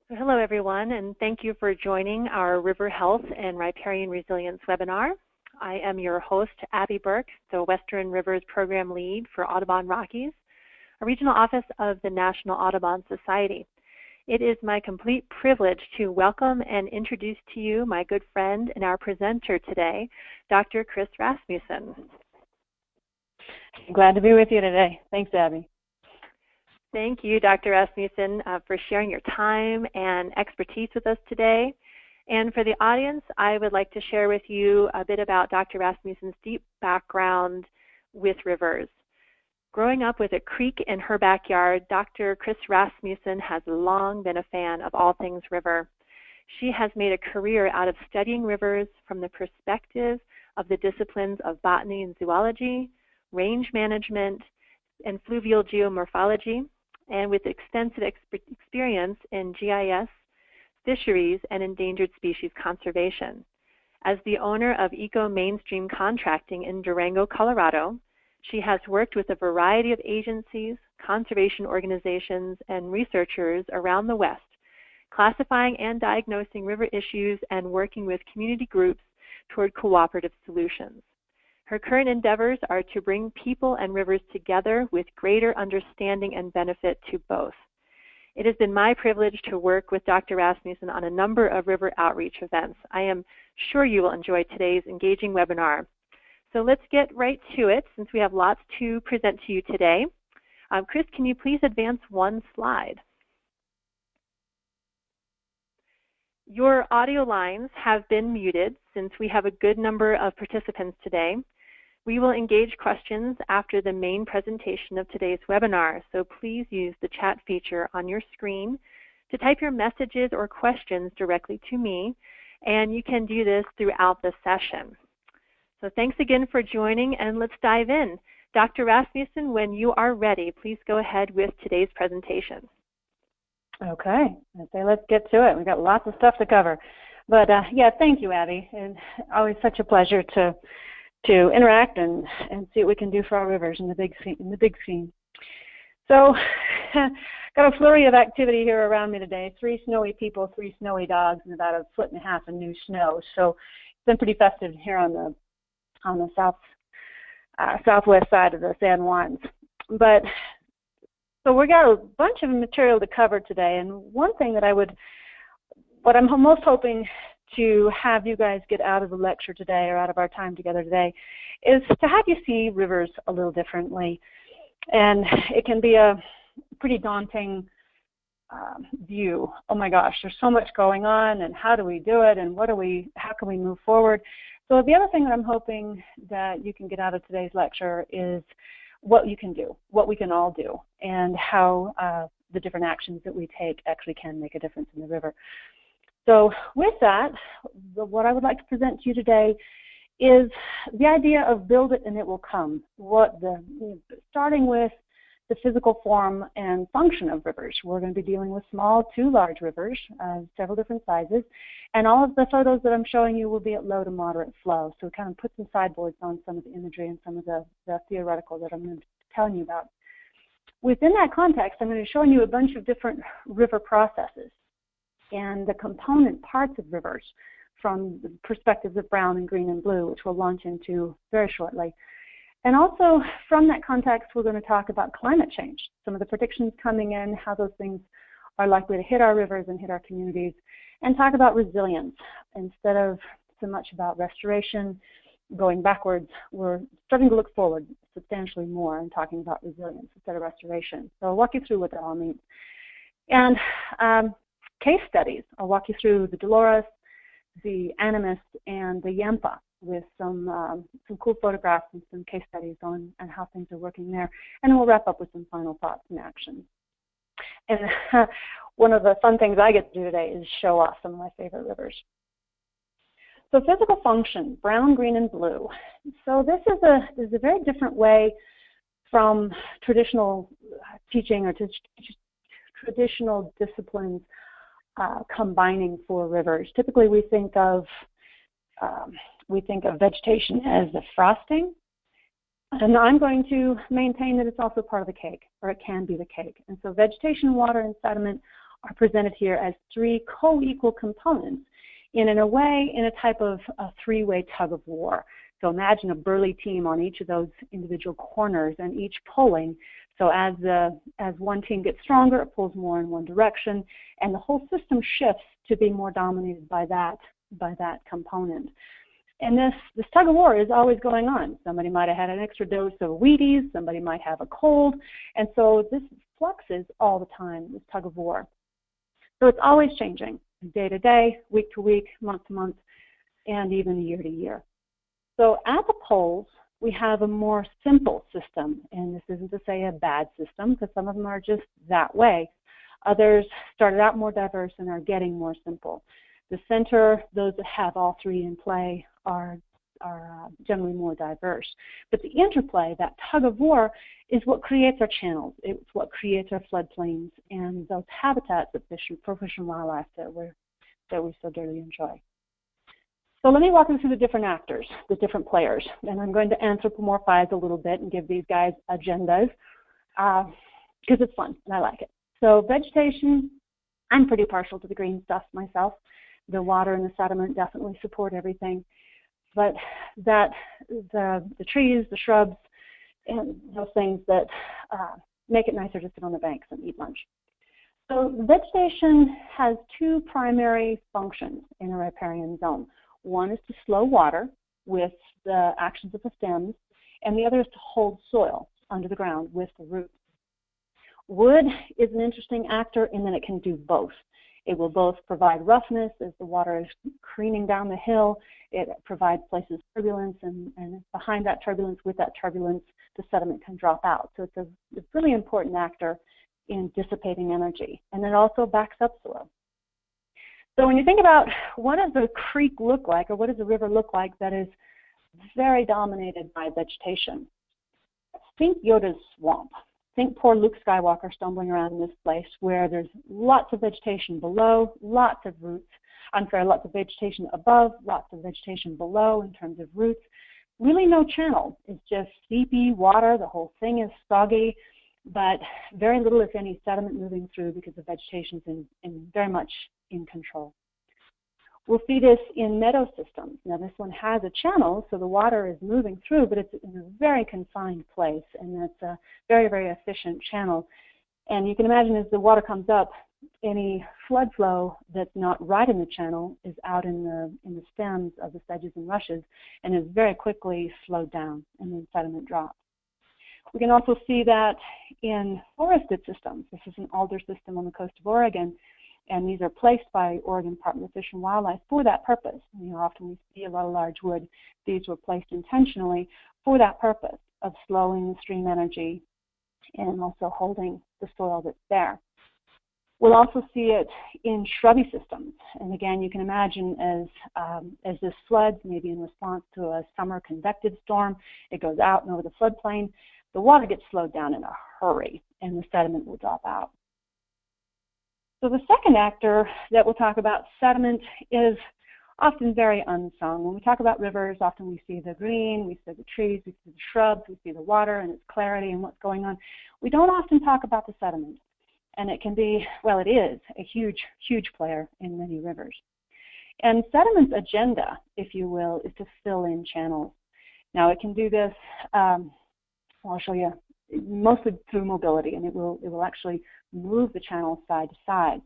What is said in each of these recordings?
So hello, everyone, and thank you for joining our River Health and Riparian Resilience webinar. I am your host, Abby Burke, the Western Rivers Program Lead for Audubon Rockies, a regional office of the National Audubon Society. It is my complete privilege to welcome and introduce to you my good friend and our presenter today, Dr. Chris Rasmussen. Glad to be with you today. Thanks, Abby. Thank you, Dr. Rasmussen, for sharing your time and expertise with us today. And for the audience, I would like to share with you a bit about Dr. Rasmussen's deep background with rivers. Growing up with a creek in her backyard, Dr. Chris Rasmussen has long been a fan of all things river. She has made a career out of studying rivers from the perspective of the disciplines of botany and zoology, range management, and fluvial geomorphology, and with extensive experience in GIS, fisheries, and endangered species conservation. As the owner of EcoMainstream Contracting in Durango, Colorado, she has worked with a variety of agencies, conservation organizations, and researchers around the West, classifying and diagnosing river issues and working with community groups toward cooperative solutions. Her current endeavors are to bring people and rivers together with greater understanding and benefit to both. It has been my privilege to work with Dr. Rasmussen on a number of river outreach events. I am sure you will enjoy today's engaging webinar. So let's get right to it since we have lots to present to you today. Chris, can you please advance one slide? Your audio lines have been muted since we have a good number of participants today. We will engage questions after the main presentation of today's webinar, so please use the chat feature on your screen to type your messages or questions directly to me, and you can do this throughout the session. So thanks again for joining, and let's dive in. Dr. Rasmussen, when you are ready, please go ahead with today's presentation. Okay, I say let's get to it. We've got lots of stuff to cover. But yeah, thank you, Abby. It's always such a pleasure to interact and see what we can do for our rivers in the big scene. So, got a flurry of activity here around me today. 3 snowy people, 3 snowy dogs, and about 1.5 feet of new snow. So it's been pretty festive here on the southwest side of the San Juans. But so we got a bunch of material to cover today, and one thing that what I'm most hoping to have you guys get out of the lecture today, or out of our time together today, is to have you see rivers a little differently. And it can be a pretty daunting view. Oh my gosh, there's so much going on, and how do we do it, and how can we move forward? So the other thing that I'm hoping that you can get out of today's lecture is what you can do, what we can all do, and how the different actions that we take actually can make a difference in the river. So with that, what I would like to present to you today is the idea of build it and it will come. Starting with the physical form and function of rivers. We're going to be dealing with small to large rivers, several different sizes, and all of the photos that I'm showing you will be at low to moderate flow. So kind of put some sideboards on some of the imagery and some of the theoretical that I'm going to be telling you about. Within that context, I'm going to be showing you a bunch of different river processes and the component parts of rivers from the perspectives of brown and green and blue, which we'll launch into very shortly. And also from that context, we're going to talk about climate change, some of the predictions coming in, how those things are likely to hit our rivers and hit our communities, and talk about resilience. Instead of so much about restoration, going backwards, we're starting to look forward substantially more and talking about resilience instead of restoration. So I'll walk you through what that all means. And case studies. I'll walk you through the Dolores, the Animus, and the Yampa with some cool photographs and some case studies on and how things are working there. And then we'll wrap up with some final thoughts and actions. And one of the fun things I get to do today is show off some of my favorite rivers. So physical function, brown, green, and blue. So this is a very different way from traditional teaching or traditional disciplines combining for rivers. Typically, we think of vegetation as the frosting, and I'm going to maintain that it's also part of the cake, or it can be the cake. And so vegetation, water, and sediment are presented here as three co-equal components in a type of a three-way tug of war. So imagine a burly team on each of those individual corners and each pulling. So as one team gets stronger, it pulls more in one direction, and the whole system shifts to be more dominated by that component. And this tug of war is always going on. Somebody might have had an extra dose of Wheaties, somebody might have a cold, and so this fluxes all the time, this tug of war. So it's always changing, day to day, week to week, month to month, and even year to year. So at the poles, we have a more simple system, and this isn't to say a bad system, because some of them are just that way. Others started out more diverse and are getting more simple. The center, those that have all three in play, are generally more diverse. But the interplay, that tug of war, is what creates our channels. It's what creates our floodplains and those habitats for fish and wildlife that we so dearly enjoy. So let me walk you through the different actors, the different players, and I'm going to anthropomorphize a little bit and give these guys agendas because it's fun and I like it. So vegetation, I'm pretty partial to the green stuff myself. The water and the sediment definitely support everything, but the trees, the shrubs, and those things that make it nicer to sit on the banks and eat lunch. So vegetation has two primary functions in a riparian zone. One is to slow water with the actions of the stems, and the other is to hold soil under the ground with the roots. Wood is an interesting actor in that it can do both. It will both provide roughness as the water is careening down the hill. It provides places turbulence, and behind that turbulence, with that turbulence, the sediment can drop out. So it's a really important actor in dissipating energy, and it also backs up soil. So when you think about what does a creek look like, or what does a river look like that is very dominated by vegetation, think Yoda's swamp. Think poor Luke Skywalker stumbling around in this place where there's lots of vegetation below, lots of vegetation above, lots of vegetation below in terms of roots. Really no channel. It's just seepy water. The whole thing is soggy, but very little, if any, sediment moving through because the vegetation is very much in control. We'll see this in meadow systems. Now this one has a channel, so the water is moving through, but it's in a very confined place, and that's a very, very efficient channel. And you can imagine as the water comes up, any flood flow that's not right in the channel is out in the stems of the sedges and rushes and is very quickly slowed down, and then sediment drops. We can also see that in forested systems. This is an alder system on the coast of Oregon, and these are placed by Oregon Department of Fish and Wildlife for that purpose. Often we see a lot of large wood. These were placed intentionally for that purpose of slowing the stream energy and also holding the soil that's there. We'll also see it in shrubby systems. And again, you can imagine as this floods, maybe in response to a summer convective storm, it goes out and over the floodplain, the water gets slowed down in a hurry and the sediment will drop out. So the second actor that we'll talk about, sediment, is often very unsung. When we talk about rivers, often we see the green, we see the trees, we see the shrubs, we see the water and its clarity and what's going on. We don't often talk about the sediment. And it can be, well, it is a huge, huge player in many rivers. And sediment's agenda, if you will, is to fill in channels. Now it can do this, I'll show you, mostly through mobility, and it will actually move the channel side to side.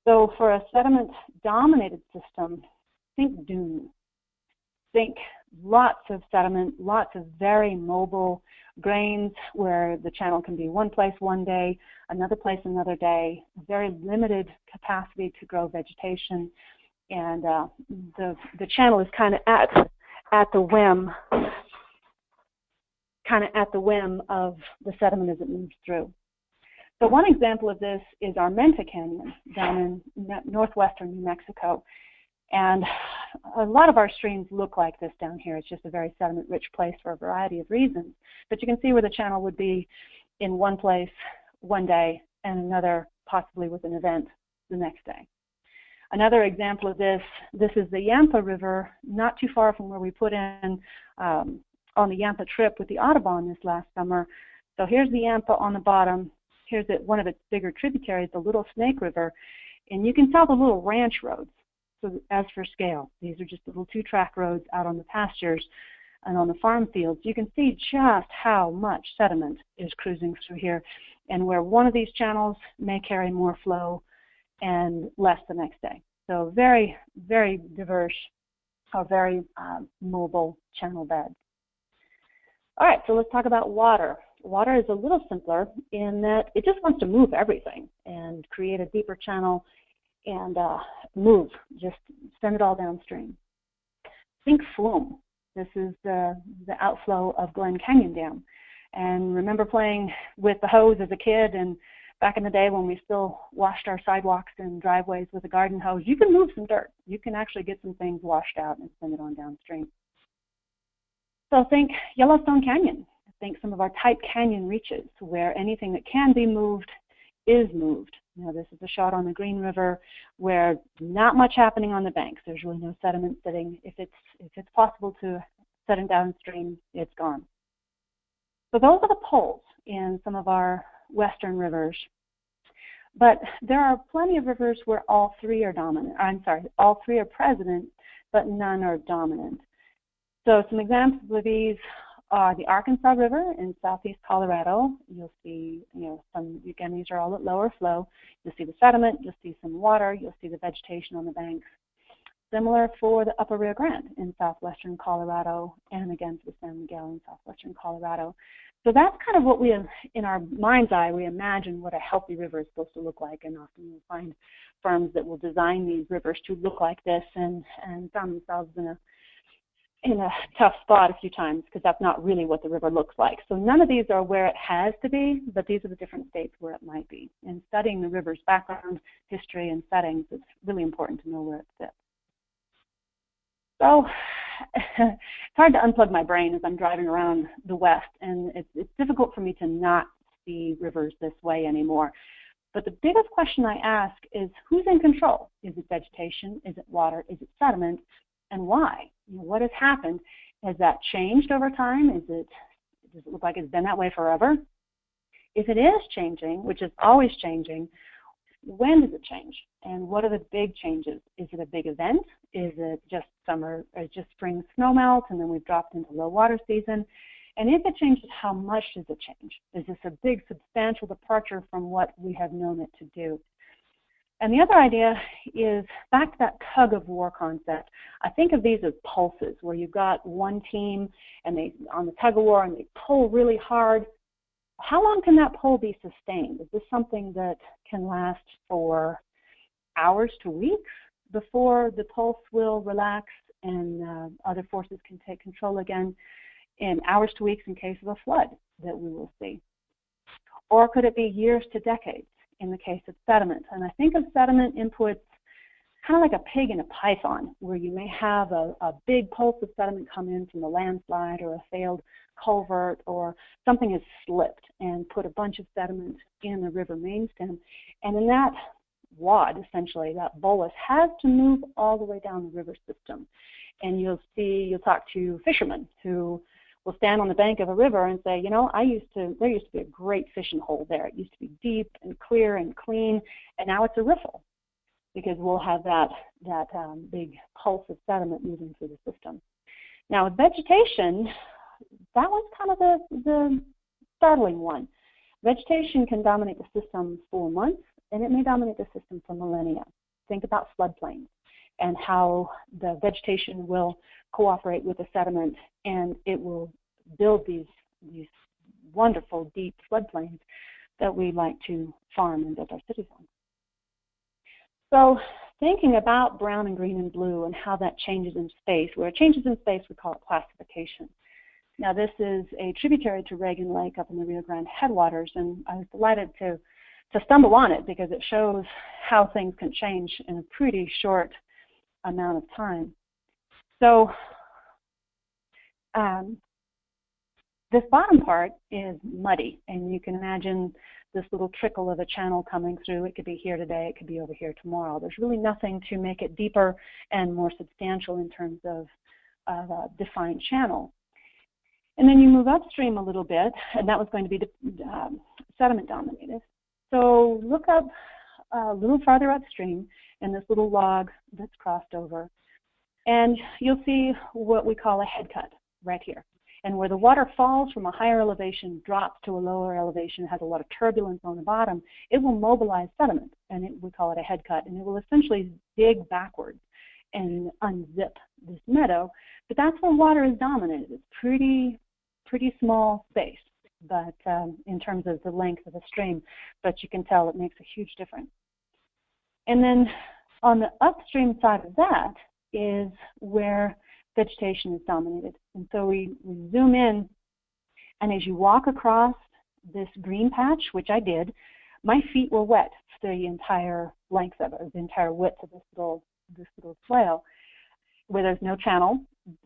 So for a sediment-dominated system, think dune. Think lots of sediment, lots of very mobile grains where the channel can be one place one day, another place another day, very limited capacity to grow vegetation, and the channel is kind of at the whim of the sediment as it moves through. So one example of this is our Menta Canyon down in northwestern New Mexico. And a lot of our streams look like this down here. It's just a very sediment-rich place for a variety of reasons. But you can see where the channel would be in one place one day and another possibly with an event the next day. Another example of this is the Yampa River, not too far from where we put in on the Yampa trip with the Audubon this last summer. So here's the Yampa on the bottom. here's one of its bigger tributaries, the Little Snake River, and you can tell the little ranch roads. So as for scale, these are just little 2-track roads out on the pastures and on the farm fields. You can see just how much sediment is cruising through here, and where one of these channels may carry more flow and less the next day. So very, very diverse, or very mobile channel beds. All right, so let's talk about water. Water is a little simpler in that it just wants to move everything and create a deeper channel and just send it all downstream. Think flume. This is the outflow of Glen Canyon Dam. And remember playing with the hose as a kid, and back in the day when we still washed our sidewalks and driveways with a garden hose, you can move some dirt. You can actually get some things washed out and send it on downstream. So think Yellowstone Canyon. Think some of our tight canyon reaches where anything that can be moved is moved. Now, this is a shot on the Green River where not much happening on the banks. There's really no sediment sitting. If it's possible to set it downstream, it's gone. So those are the poles in some of our western rivers. But there are plenty of rivers where all three are dominant. All three are present, but none are dominant. So some examples of these are the Arkansas River in southeast Colorado. You'll see, again, these are all at lower flow. You'll see the sediment, you'll see some water, you'll see the vegetation on the banks. Similar for the Upper Rio Grande in southwestern Colorado, and again for the San Miguel in southwestern Colorado. So that's kind of what we, in our mind's eye, we imagine what a healthy river is supposed to look like, and often you'll find firms that will design these rivers to look like this and found themselves in a tough spot a few times because that's not really what the river looks like. So none of these are where it has to be, but these are the different states where it might be. And studying the river's background, history, and settings, it's really important to know where it sits. So it's hard to unplug my brain as I'm driving around the West, and it's difficult for me to not see rivers this way anymore. But the biggest question I ask is, who's in control? Is it vegetation? Is it water? Is it sediment? And why? What has happened? Has that changed over time? Does it look like it's been that way forever? If it is changing, which is always changing, when does it change? And what are the big changes? Is it a big event? Is it just summer, or just spring snowmelt, and then we've dropped into low water season? And if it changes, how much does it change? Is this a big, substantial departure from what we have known it to do? And the other idea is back to that tug of war concept. I think of these as pulses, where you've got one team and they on the tug of war and they pull really hard. How long can that pull be sustained? Is this something that can last for hours to weeks before the pulse will relax and other forces can take control again, in hours to weeks in case of a flood that we will see? Or could it be years to decades in the case of sediment? And I think of sediment inputs kind of like a pig in a python, where you may have a big pulse of sediment come in from a landslide or a failed culvert, or something has slipped and put a bunch of sediment in the river main stem. And in that wad, essentially, that bolus has to move all the way down the river system. And you'll talk to fishermen who will stand on the bank of a river and say, there used to be a great fishing hole there. It used to be deep and clear and clean, and now it's a riffle, because we'll have that big pulse of sediment moving through the system. Now with vegetation, that one's kind of the startling one. Vegetation can dominate the system for months, and it may dominate the system for millennia. Think about floodplains and how the vegetation will cooperate with the sediment, and it will build these wonderful deep floodplains that we like to farm and build our cities on. So thinking about brown and green and blue and how that changes in space, where it changes in space, we call it classification. Now this is a tributary to Reagan Lake up in the Rio Grande headwaters, and I was delighted to stumble on it because it shows how things can change in a pretty short amount of time. So this bottom part is muddy, and you can imagine this little trickle of a channel coming through. It could be here today, it could be over here tomorrow. There's really nothing to make it deeper and more substantial in terms of a defined channel. And then you move upstream a little bit, and that was going to be sediment dominated. So look up a little farther upstream in this little log that's crossed over, and you'll see what we call a head cut right here. And where the water falls from a higher elevation, drops to a lower elevation, has a lot of turbulence on the bottom, it will mobilize sediment, and we call it a head cut, and it will essentially dig backwards and unzip this meadow. But that's where water is dominant. It's pretty small space, but in terms of the length of the stream, but you can tell it makes a huge difference. And then on the upstream side of that is where vegetation is dominated. And so we zoom in, and as you walk across this green patch, which I did, my feet were wet for the entire length of it, the entire width of this little swale, where there's no channel.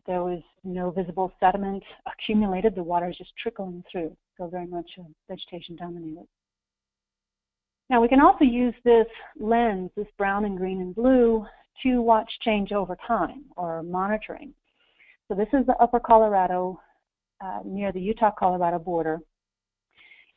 There was no visible sediment accumulated. The water is just trickling through, so very much vegetation dominated. Now we can also use this lens, this brown and green and blue, to watch change over time, or monitoring. So this is the upper Colorado, near the Utah-Colorado border.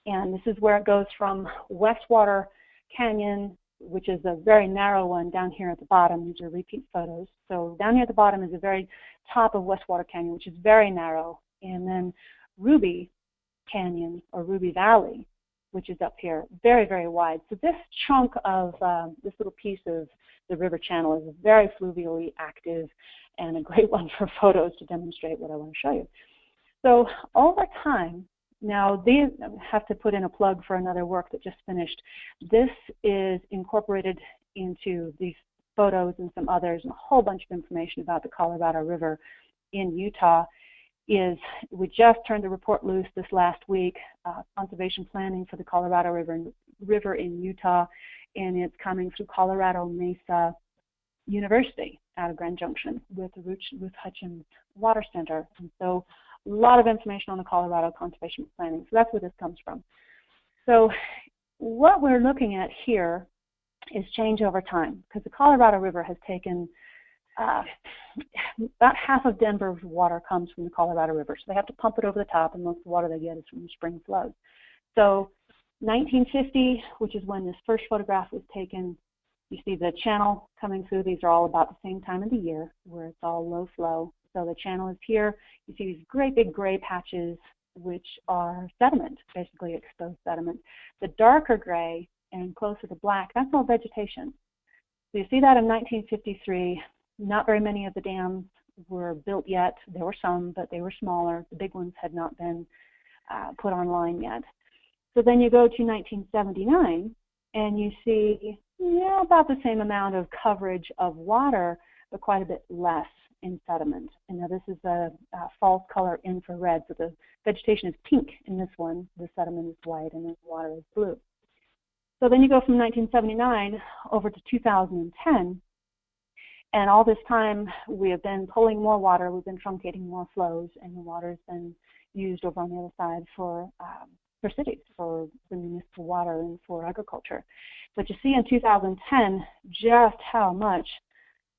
And this is where it goes from Westwater Canyon, which is a very narrow one, down here at the bottom. These are repeat photos. So down here at the bottom is the very top of Westwater Canyon, which is very narrow. And then Ruby Canyon, or Ruby Valley, which is up here, very, very wide. So this chunk of this little piece of the river channel is very fluvially active and a great one for photos to demonstrate what I want to show you. So over time, now these, I have to put in a plug for another work that just finished. This is incorporated into these photos and some others, and a whole bunch of information about the Colorado River in Utah. We just turned the report loose this last week, conservation planning for the Colorado River in Utah, and it's coming through Colorado Mesa University out of Grand Junction with the Ruth Hutchins Water Center. And so a lot of information on the Colorado conservation planning. So that's where this comes from. So what we're looking at here is change over time, because the Colorado River has taken about half of Denver's water comes from the Colorado River. So they have to pump it over the top, and most of the water they get is from the spring floods. So 1950, which is when this first photograph was taken, you see the channel coming through. These are all about the same time of the year where it's all low flow. So the channel is here. You see these great big gray patches, which are sediment, basically exposed sediment. The darker gray and closer to black, that's all vegetation. So you see that in 1953. Not very many of the dams were built yet. There were some, but they were smaller. The big ones had not been put online yet. So then you go to 1979, and you see about the same amount of coverage of water, but quite a bit less in sediment. And now this is a false color infrared, so the vegetation is pink in this one, the sediment is white, and the water is blue. So then you go from 1979 over to 2010, and all this time we have been pulling more water, we've been truncating more flows, and the water has been used over on the other side for cities, for the municipal water and for agriculture. But you see in 2010 just how much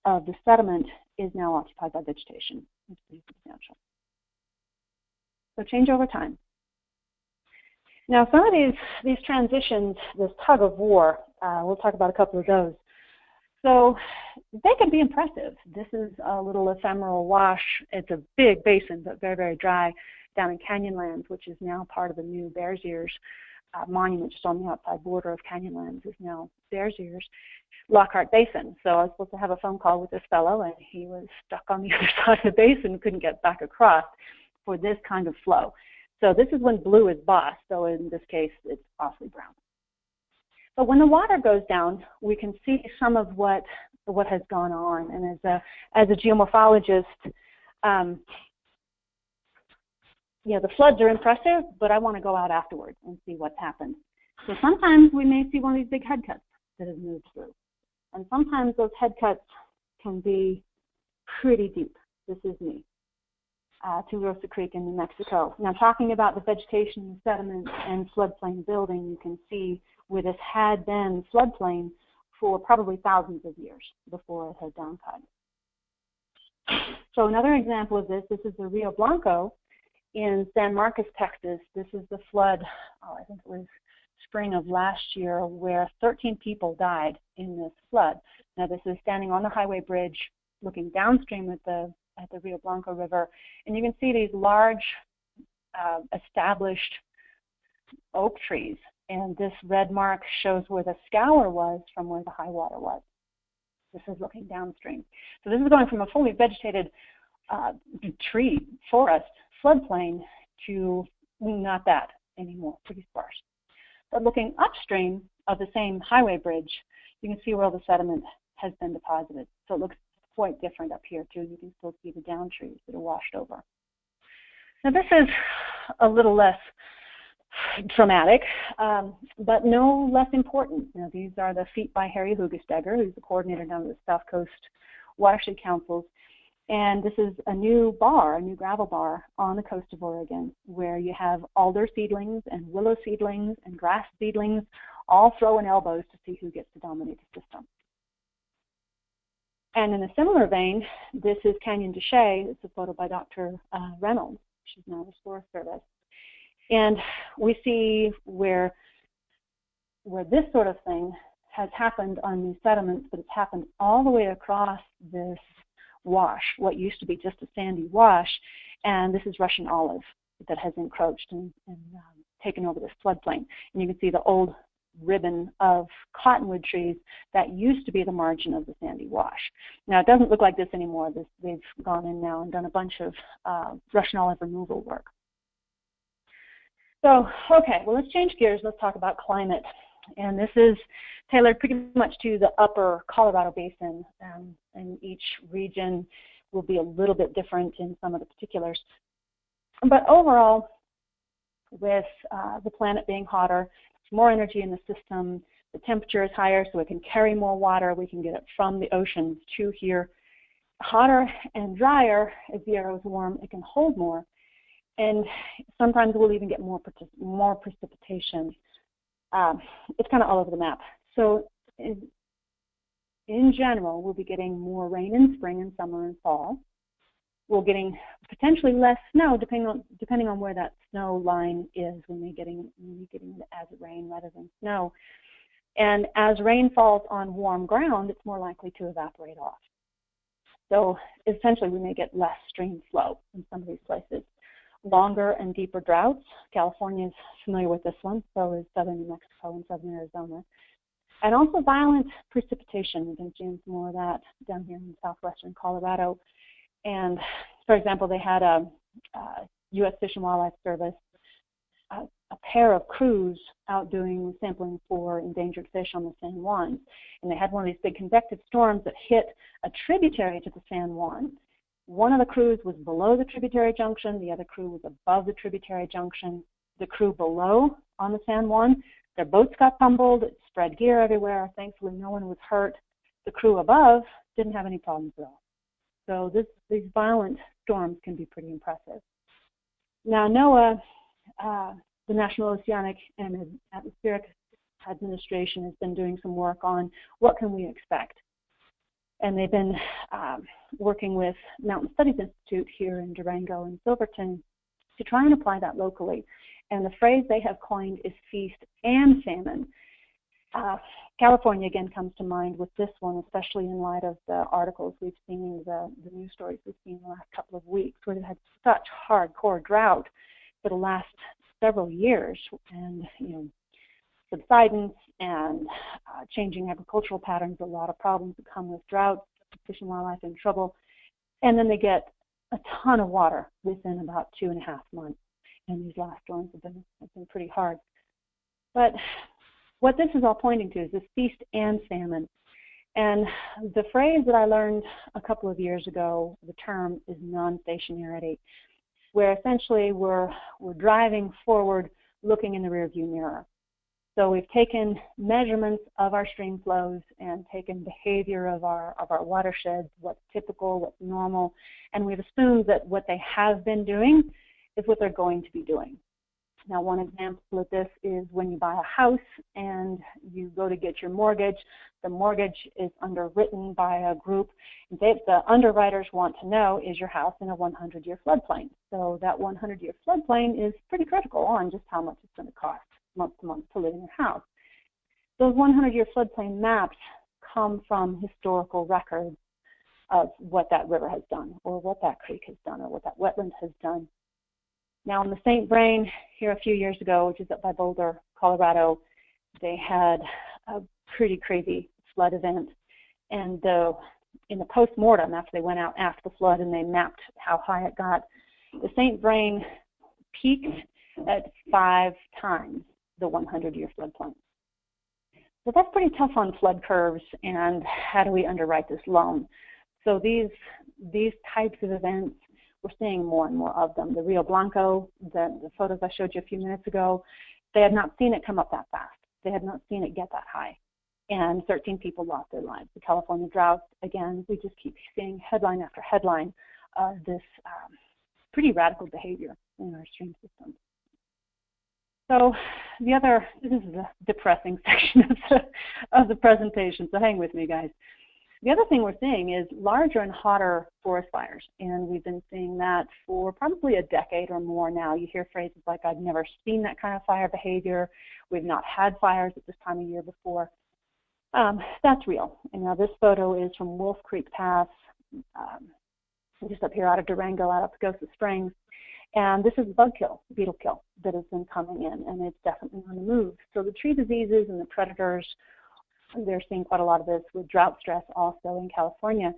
of the sediment is now occupied by vegetation. It's pretty substantial. So change over time. Now some of these transitions, this tug of war, we'll talk about a couple of those. So they can be impressive. This is a little ephemeral wash. It's a big basin, but very, very dry, down in Canyonlands, which is now part of the new Bears Ears monument just on the outside border of Canyonlands is now Bears Ears, Lockhart Basin. So I was supposed to have a phone call with this fellow, and he was stuck on the other side of the basin, couldn't get back across for this kind of flow. So this is when blue is boss. So in this case, it's awfully brown. But when the water goes down, we can see some of what has gone on. And as a geomorphologist, the floods are impressive, but I want to go out afterwards and see what's happened. So sometimes we may see one of these big head cuts that has moved through. And sometimes those head cuts can be pretty deep. This is me. Tularosa Creek in New Mexico. Now, talking about the vegetation, sediment, and floodplain building, you can see where this had been floodplain for probably thousands of years before it had downcut. So another example of this is the Rio Blanco in San Marcos, Texas. This is the flood, I think it was spring of last year where 13 people died in this flood. Now this is standing on the highway bridge looking downstream at the Rio Blanco River, and you can see these large established oak trees, and this red mark shows where the scour was from where the high water was. This is looking downstream. So this is going from a fully vegetated tree, forest, floodplain to not that anymore, pretty sparse. But looking upstream of the same highway bridge, you can see where all the sediment has been deposited. So it looks quite different up here too. You can still see the down trees that are washed over. Now this is a little less dramatic, but no less important. Now, these are the feet by Harry Hugestegger, who's the coordinator down at the South Coast Watershed Councils. And this is a new bar, a new gravel bar on the coast of Oregon, where you have alder seedlings and willow seedlings and grass seedlings all throwing elbows to see who gets to dominate the system. And in a similar vein, this is Canyon de Chelly. It's a photo by Dr. Reynolds. She's now with Forest Service. And we see where this sort of thing has happened on these sediments, but it's happened all the way across this wash, what used to be just a sandy wash, and this is Russian olive that has encroached and taken over this floodplain. And you can see the old ribbon of cottonwood trees that used to be the margin of the sandy wash. Now, it doesn't look like this anymore. They've gone in now and done a bunch of Russian olive removal work. So, okay, well, let's change gears. Let's talk about climate. And this is tailored pretty much to the upper Colorado Basin, and each region will be a little bit different in some of the particulars. But overall, with the planet being hotter, more energy in the system, the temperature is higher, so it can carry more water. We can get it from the oceans to here. Hotter and drier, as the air is warm, it can hold more. And sometimes we'll even get more precipitation. It's kind of all over the map. So in general, we'll be getting more rain in spring and summer and fall. We're getting potentially less snow depending on where that snow line is when we're getting it as rain rather than snow. And as rain falls on warm ground, it's more likely to evaporate off. So essentially, we may get less stream flow in some of these places. Longer and deeper droughts. California is familiar with this one, so is southern New Mexico and southern Arizona. And also violent precipitation. We're going to see some more of that down here in southwestern Colorado. And, for example, they had a U.S. Fish and Wildlife Service, a pair of crews out doing sampling for endangered fish on the San Juan. And they had one of these big convective storms that hit a tributary to the San Juan. One of the crews was below the tributary junction. The other crew was above the tributary junction. The crew below on the San Juan, their boats got tumbled. It spread gear everywhere. Thankfully, no one was hurt. The crew above didn't have any problems at all. So these violent storms can be pretty impressive. Now, NOAA, the National Oceanic and Atmospheric Administration, has been doing some work on what can we expect. And they've been working with Mountain Studies Institute here in Durango and Silverton to try and apply that locally. And the phrase they have coined is feast and famine. California, again, comes to mind with this one, especially in light of the articles we've seen, the news stories we've seen in the last couple of weeks, where they've had such hardcore drought for the last several years. And, subsidence and changing agricultural patterns, a lot of problems that come with drought, fish and wildlife in trouble. And then they get a ton of water within about 2.5 months. And these last storms have been pretty hard. But what this is all pointing to is this feast and famine. And the phrase that I learned a couple of years ago, the term is non-stationarity, where essentially we're driving forward looking in the rearview mirror. So we've taken measurements of our stream flows and taken behavior of our watersheds, what's typical, what's normal, and we've assumed that what they have been doing is what they're going to be doing. Now, one example of this is when you buy a house and you go to get your mortgage. The mortgage is underwritten by a group. The underwriters want to know, is your house in a 100-year floodplain? So that 100-year floodplain is pretty critical on just how much it's going to cost month to month to live in their house. Those 100-year floodplain maps come from historical records of what that river has done, or what that creek has done, or what that wetland has done. Now, in the St. Vrain here a few years ago, which is up by Boulder, Colorado, they had a pretty crazy flood event. And in the post-mortem, after they went out after the flood and they mapped how high it got, the St. Vrain peaked at 5 times the 100-year floodplain. So that's pretty tough on flood curves, and how do we underwrite this loan? So these types of events, we're seeing more and more of them. The Rio Blanco, the photos I showed you a few minutes ago, they had not seen it come up that fast. They had not seen it get that high. And 13 people lost their lives. The California drought, again, we just keep seeing headline after headline of this pretty radical behavior in our stream system. So this is the depressing section of the presentation, so hang with me, guys. The other thing we're seeing is larger and hotter forest fires, and we've been seeing that for probably a decade or more now. You hear phrases like, I've never seen that kind of fire behavior. We've not had fires at this time of year before. That's real. And now this photo is from Wolf Creek Pass, just up here out of Durango, out of Pagosa Springs. And this is bug kill, beetle kill, that has been coming in, and it's definitely on the move. So the tree diseases and the predators, they're seeing quite a lot of this with drought stress also in California.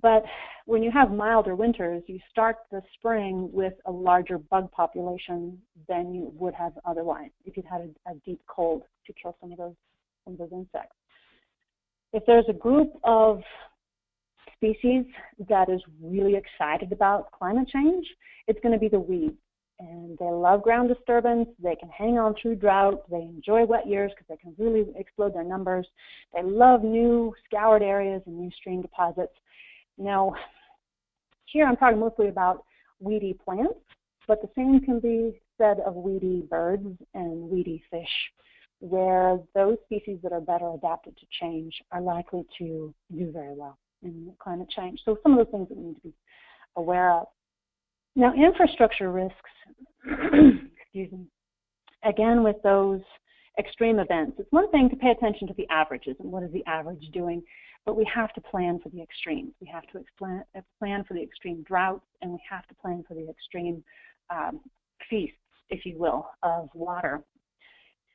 But when you have milder winters, you start the spring with a larger bug population than you would have otherwise if you'd had a deep cold to kill some of those insects. If there's a group of species that is really excited about climate change, it's going to be the weeds. And they love ground disturbance. They can hang on through drought. They enjoy wet years because they can really explode their numbers. They love new scoured areas and new stream deposits. Now, here I'm talking mostly about weedy plants, but the same can be said of weedy birds and weedy fish, where those species that are better adapted to change are likely to do very well in climate change. So some of those things that we need to be aware of. Now, infrastructure risks, excuse me, again with those extreme events, it's one thing to pay attention to the averages and what is the average doing, but we have to plan for the extremes. We have to plan for the extreme droughts, and we have to plan for the extreme feasts, if you will, of water.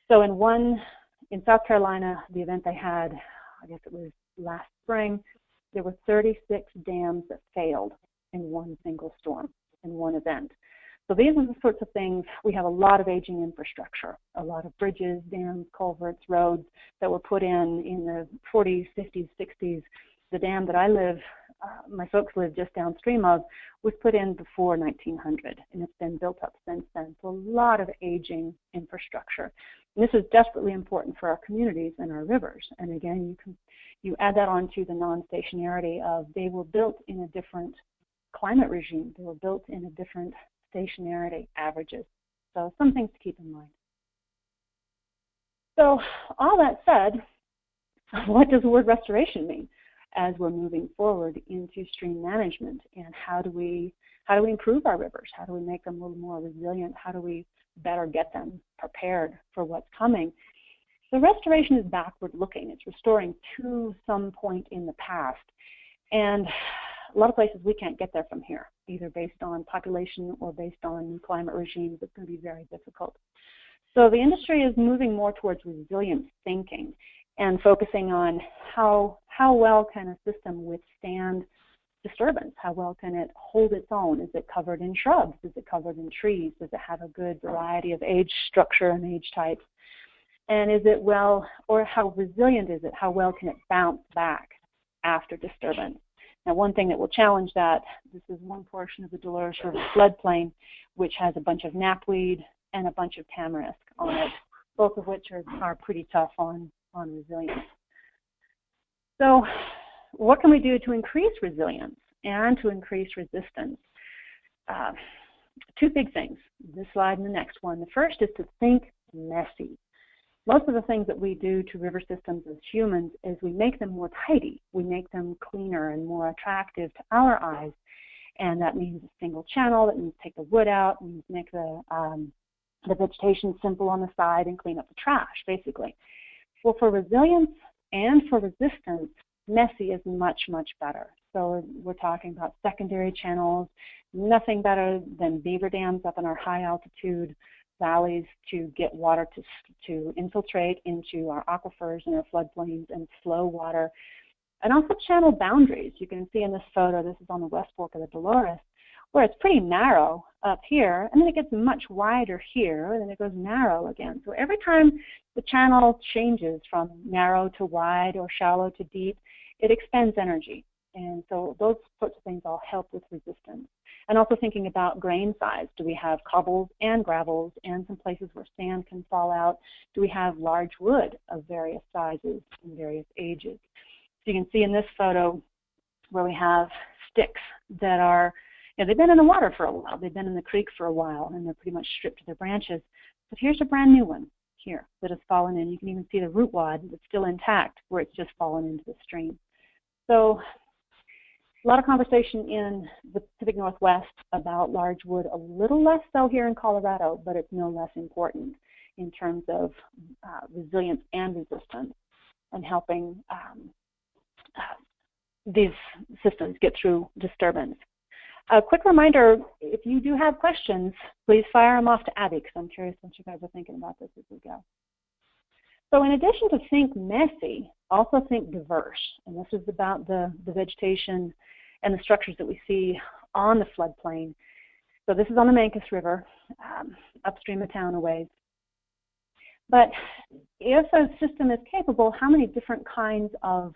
So in South Carolina, the event they had, I guess it was last spring, there were 36 dams that failed in one single storm, in one event. So these are the sorts of things. We have a lot of aging infrastructure, a lot of bridges, dams, culverts, roads that were put in the 40s, 50s, 60s. The dam that my folks live just downstream of, was put in before 1900, and it's been built up since then. So a lot of aging infrastructure. And this is desperately important for our communities and our rivers. And again, you add that on to the non-stationarity of they were built in a different climate regime. They were built in a different stationarity averages. So some things to keep in mind. So all that said, what does the word restoration mean as we're moving forward into stream management, and how do we improve our rivers? How do we make them a little more resilient? How do we better get them prepared for what's coming? So restoration is backward looking. It's restoring to some point in the past. And a lot of places we can't get there from here, either based on population or based on new climate regimes. It's going to be very difficult. So the industry is moving more towards resilient thinking and focusing on how well can a system withstand disturbance? How well can it hold its own? Is it covered in shrubs? Is it covered in trees? Does it have a good variety of age structure and age types? And is it or how resilient is it? How well can it bounce back after disturbance? Now, one thing that will challenge that, this is one portion of the Dolores River floodplain, which has a bunch of knapweed and a bunch of tamarisk on it, both of which are pretty tough on resilience. So what can we do to increase resilience and to increase resistance? Two big things, this slide and the next one. The first is to think messy. Most of the things that we do to river systems as humans is we make them more tidy. We make them cleaner and more attractive to our eyes. And that means a single channel. That means take the wood out. It means make the the vegetation simple on the side and clean up the trash, basically. Well, for resilience and for resistance, messy is much, much better. So we're talking about secondary channels, nothing better than beaver dams up in our high altitude valleys to get water to infiltrate into our aquifers and our floodplains and flow water. And also channel boundaries. You can see in this photo, this is on the west fork of the Dolores, where it's pretty narrow up here, and then it gets much wider here, and then it goes narrow again. So every time the channel changes from narrow to wide or shallow to deep, it expends energy. And so those sorts of things all help with resistance. And also thinking about grain size. Do we have cobbles and gravels and some places where sand can fall out? Do we have large wood of various sizes and various ages? So you can see in this photo where we have sticks that are, they've been in the water for a while. They've been in the creek for a while, and they're pretty much stripped to their branches. But here's a brand new one here that has fallen in. You can even see the root wad that's still intact where it's just fallen into the stream. So a lot of conversation in the Pacific Northwest about large wood, a little less so here in Colorado, but it's no less important in terms of resilience and resistance and helping these systems get through disturbance. A quick reminder, if you do have questions, please fire them off to Abby, because I'm curious what you guys are thinking about this as we go. So in addition to think messy, also think diverse. And this is about the vegetation and the structures that we see on the floodplain. So this is on the Animas River, upstream of town a ways. But if a system is capable, how many different kinds of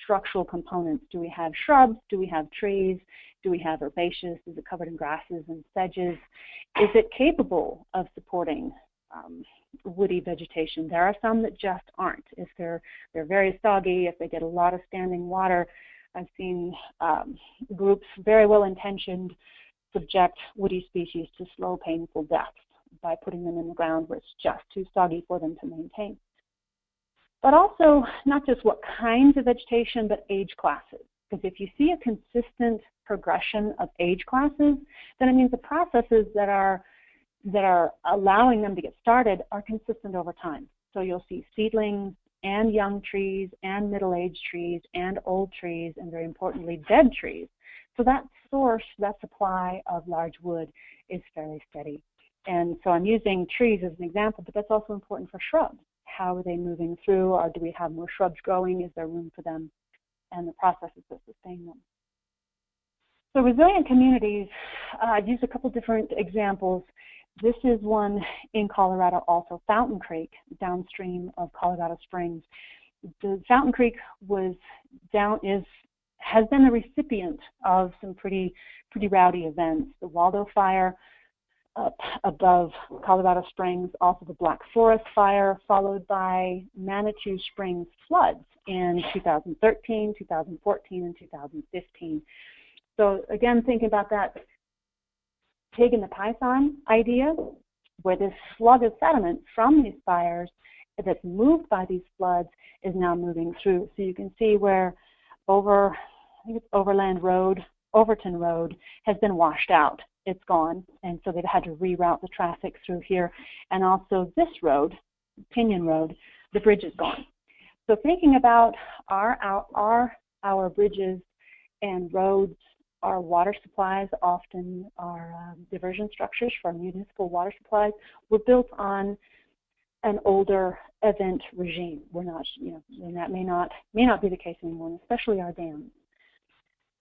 structural components? Do we have shrubs? Do we have trees? Do we have herbaceous? Is it covered in grasses and sedges? Is it capable of supporting woody vegetation? There are some that just aren't. If they're very soggy, if they get a lot of standing water, I've seen groups, very well-intentioned, subject woody species to slow, painful deaths by putting them in the ground where it's just too soggy for them to maintain. But also, not just what kinds of vegetation, but age classes. Because if you see a consistent progression of age classes, then it means the processes that are allowing them to get started are consistent over time. So you'll see seedlings and young trees and middle-aged trees and old trees and, very importantly, dead trees. So that source, that supply of large wood is fairly steady. And so I'm using trees as an example, but that's also important for shrubs. How are they moving through, or do we have more shrubs growing? Is there room for them? And the processes that sustain them. So resilient communities, I've used a couple different examples. This is one in Colorado also, Fountain Creek, downstream of Colorado Springs. The Fountain Creek has been the recipient of some pretty rowdy events. The Waldo fire up above Colorado Springs, also the Black Forest fire, followed by Manitou Springs floods in 2013, 2014, and 2015. So again, thinking about that pig in the python idea, where this slug of sediment from these fires that's moved by these floods is now moving through. So you can see where I think it's Overton Road has been washed out. It's gone, and so they've had to reroute the traffic through here. And also this road, Pinion Road, the bridge is gone. So thinking about our bridges and roads, our water supplies often are diversion structures for municipal water supplies. We're built on an older event regime. We're not, and that may not be the case anymore, especially our dams.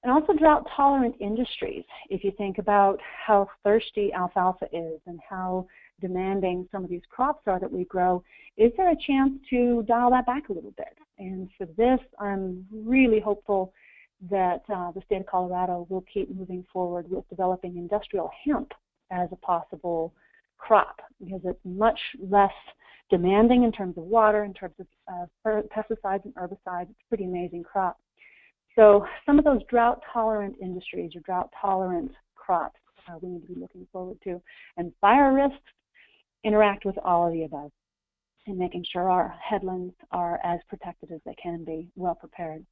And also drought-tolerant industries. If you think about how thirsty alfalfa is and how demanding some of these crops are that we grow, is there a chance to dial that back a little bit? And for this, I'm really hopeful that the state of Colorado will keep moving forward with developing industrial hemp as a possible crop, because it's much less demanding in terms of water, in terms of pesticides and herbicides. It's a pretty amazing crop. So some of those drought-tolerant industries or drought-tolerant crops we need to be looking forward to. And fire risks interact with all of the above and making sure our headlands are as protected as they can be, well prepared.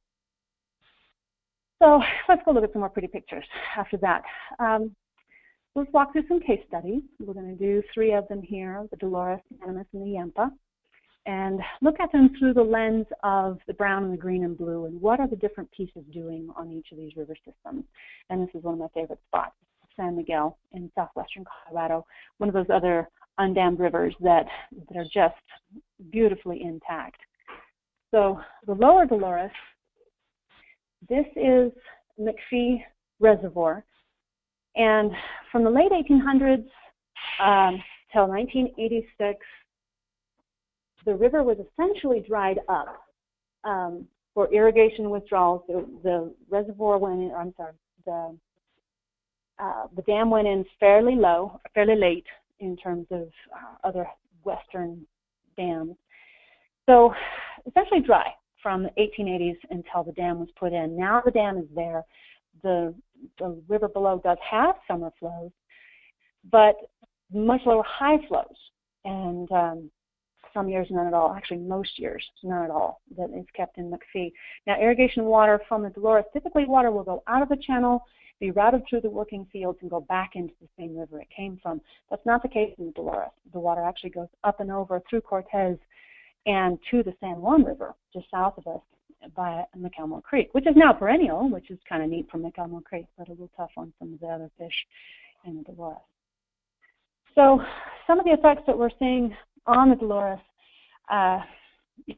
So let's go look at some more pretty pictures after that. Let's walk through some case studies. We're going to do 3 of them here, the Dolores, the Animus, and the Yampa, and look at them through the lens of the brown and the green and blue, and what are the different pieces doing on each of these river systems. And this is one of my favorite spots, San Miguel in southwestern Colorado, one of those other undammed rivers that are just beautifully intact. So the lower Dolores, this is McPhee Reservoir. And from the late 1800s till 1986, the river was essentially dried up for irrigation withdrawals. The reservoir went in, I'm sorry, the dam went in fairly late in terms of other western dams. So essentially dry from the 1880s until the dam was put in. Now the dam is there. The river below does have summer flows, but much lower high flows, and some years none at all. Actually, most years none at all that is kept in McPhee. Now, irrigation water from the Dolores, typically water will go out of the channel, be routed through the working fields, and go back into the same river it came from. That's not the case in the Dolores. The water actually goes up and over through Cortez and to the San Juan River, just south of us, by McElmore Creek, which is now perennial, which is kind of neat for McElmore Creek, but a little tough on some of the other fish in the Dolores. So some of the effects that we're seeing on the Dolores,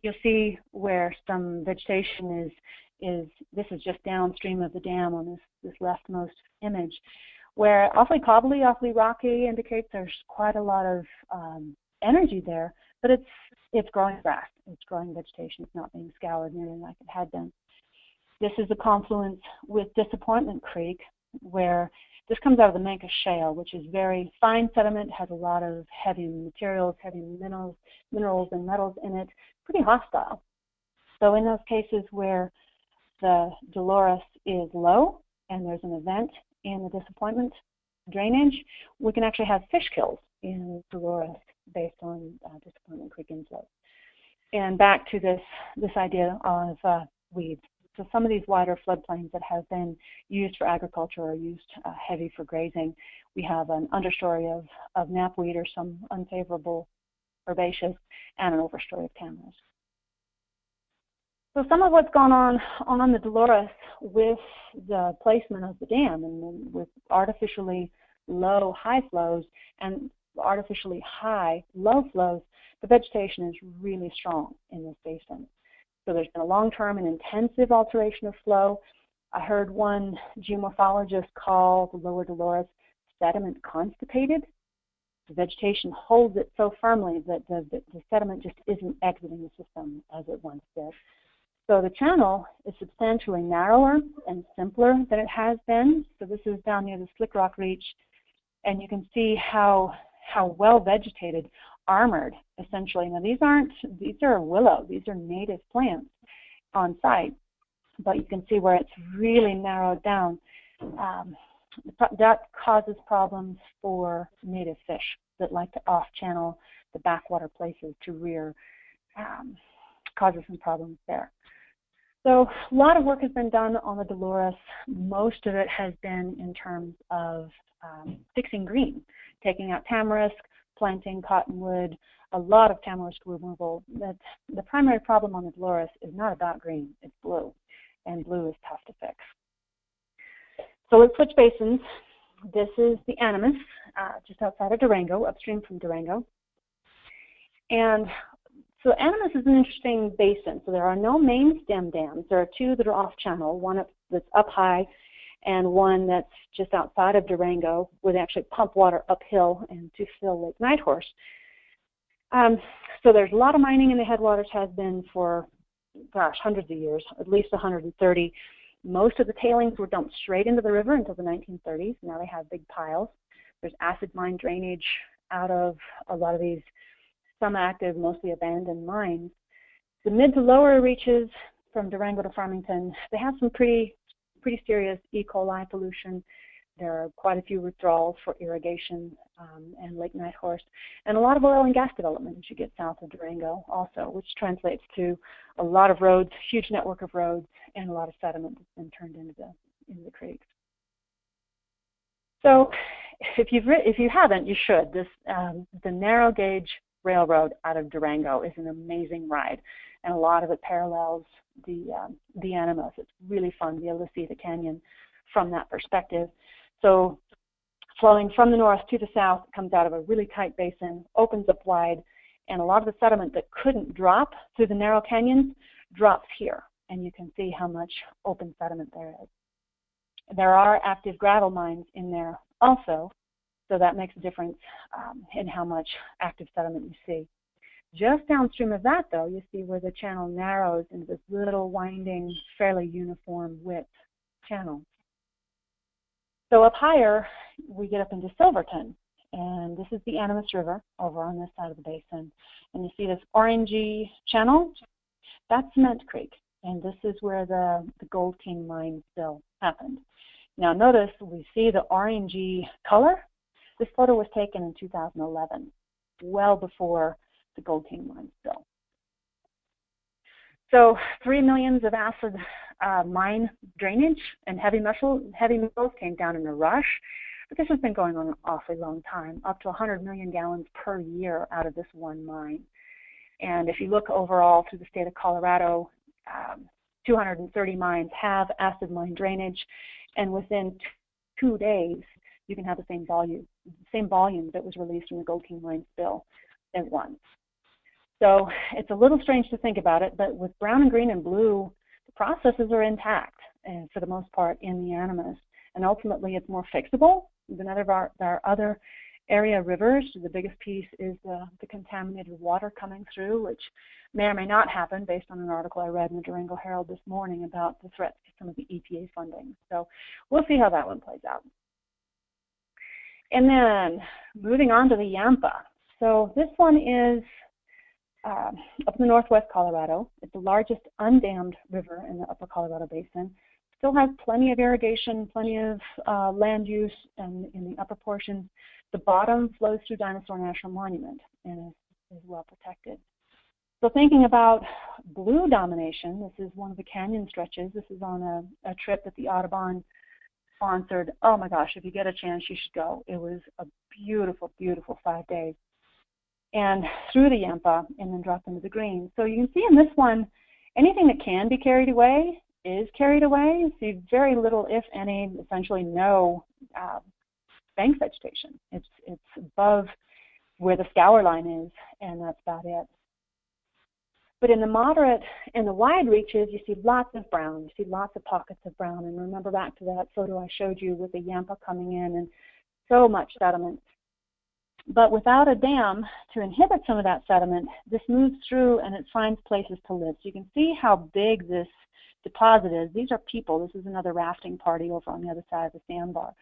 you'll see where some vegetation this is just downstream of the dam on this leftmost image, where awfully cobbly, awfully rocky, indicates there's quite a lot of energy there, but it's growing grass, it's growing vegetation, it's not being scoured nearly like it had been. This is a confluence with Disappointment Creek, where this comes out of the Mancos Shale, which is very fine sediment, has a lot of heavy materials, heavy minerals and metals in it, pretty hostile. So in those cases where the Dolores is low and there's an event in the Disappointment drainage, we can actually have fish kills in Dolores based on Disappointment Creek inflow. And back to this idea of weeds. So some of these wider floodplains that have been used for agriculture or used heavy for grazing, we have an understory of knapweed or some unfavorable herbaceous and an overstory of cameos. So some of what's gone on the Dolores with the placement of the dam and with artificially low high flows and artificially high low flows, the vegetation is really strong in this basin. So there's been a long-term and intensive alteration of flow. I heard one geomorphologist call the lower Dolores sediment constipated. The vegetation holds it so firmly that the sediment just isn't exiting the system as it once did. So the channel is substantially narrower and simpler than it has been. So this is down near the Slick Rock Reach, and you can see how well vegetated, armored, essentially. Now these are willow, these are native plants on site, but you can see where it's really narrowed down. That causes problems for native fish that like to off-channel the backwater places to rear, causes some problems there. So a lot of work has been done on the Dolores. Most of it has been in terms of fixing green, taking out tamarisk, planting cottonwood, a lot of tamarisk removal. The primary problem on the Dolores is not about green, it's blue, and blue is tough to fix. So let's switch basins. This is the Animas, just outside of Durango, upstream from Durango. And so Animas is an interesting basin. So there are no main stem dams. There are 2 that are off-channel, one that's up high and one that's just outside of Durango, where they actually pump water uphill and to fill Lake Nighthorse. So there's a lot of mining in the headwaters, has been for, gosh, hundreds of years, at least 130. Most of the tailings were dumped straight into the river until the 1930s. Now they have big piles. There's acid mine drainage out of a lot of these, some active, mostly abandoned mines. The mid to lower reaches from Durango to Farmington, they have some pretty serious E. coli pollution. There are quite a few withdrawals for irrigation and Lake Nighthorse, and a lot of oil and gas development as you get south of Durango also, which translates to a lot of roads, huge network of roads, and a lot of sediment that's been turned into the creeks. So if you haven't, you should. The narrow gauge railroad out of Durango is an amazing ride, and a lot of it parallels the Animas. It's really fun to be able to see the canyon from that perspective. So flowing from the north to the south, it comes out of a really tight basin, opens up wide, and a lot of the sediment that couldn't drop through the narrow canyons drops here, and you can see how much open sediment there is. There are active gravel mines in there also, so that makes a difference in how much active sediment you see. Just downstream of that, though, you see where the channel narrows into this little winding, fairly uniform width channel. So up higher, we get up into Silverton, and this is the Animas River over on this side of the basin. And you see this orangey channel? That's Cement Creek, and this is where the Gold King mine spill happened. Now notice we see the orangey color. This photo was taken in 2011, well before the Gold King mine spill. So 3 million of acid mine drainage and heavy metals came down in a rush, but this has been going on an awfully long time, up to 100 million gallons per year out of this one mine. And if you look overall through the state of Colorado, 230 mines have acid mine drainage, and within 2 days, you can have the same volume that was released from the Gold King mine spill at once. So it's a little strange to think about it, but with brown and green and blue, the processes are intact, and for the most part, in the Animas. And ultimately, it's more fixable than our other area rivers. The biggest piece is the contaminated water coming through, which may or may not happen based on an article I read in the Durango Herald this morning about the threats to some of the EPA funding. So we'll see how that one plays out. And then moving on to the Yampa. So this one is up in the northwest Colorado. It's the largest undammed river in the upper Colorado Basin. Still has plenty of irrigation, plenty of land use in the upper portions. The bottom flows through Dinosaur National Monument and is well protected. So thinking about blue domination, this is one of the canyon stretches. This is on a trip that the Audubon sponsored. Oh my gosh, if you get a chance, you should go. It was a beautiful, beautiful 5 days. And through the Yampa and then drop into the green. So you can see in this one, anything that can be carried away is carried away. You see very little, if any, essentially no bank vegetation. It's above where the scour line is, and that's about it. But in the moderate and the wide reaches, you see lots of brown. You see lots of pockets of brown. And remember back to that photo I showed you with the Yampa coming in and so much sediment. But without a dam to inhibit some of that sediment, this moves through and it finds places to live. So you can see how big this deposit is. These are people. This is another rafting party over on the other side of the sandbar.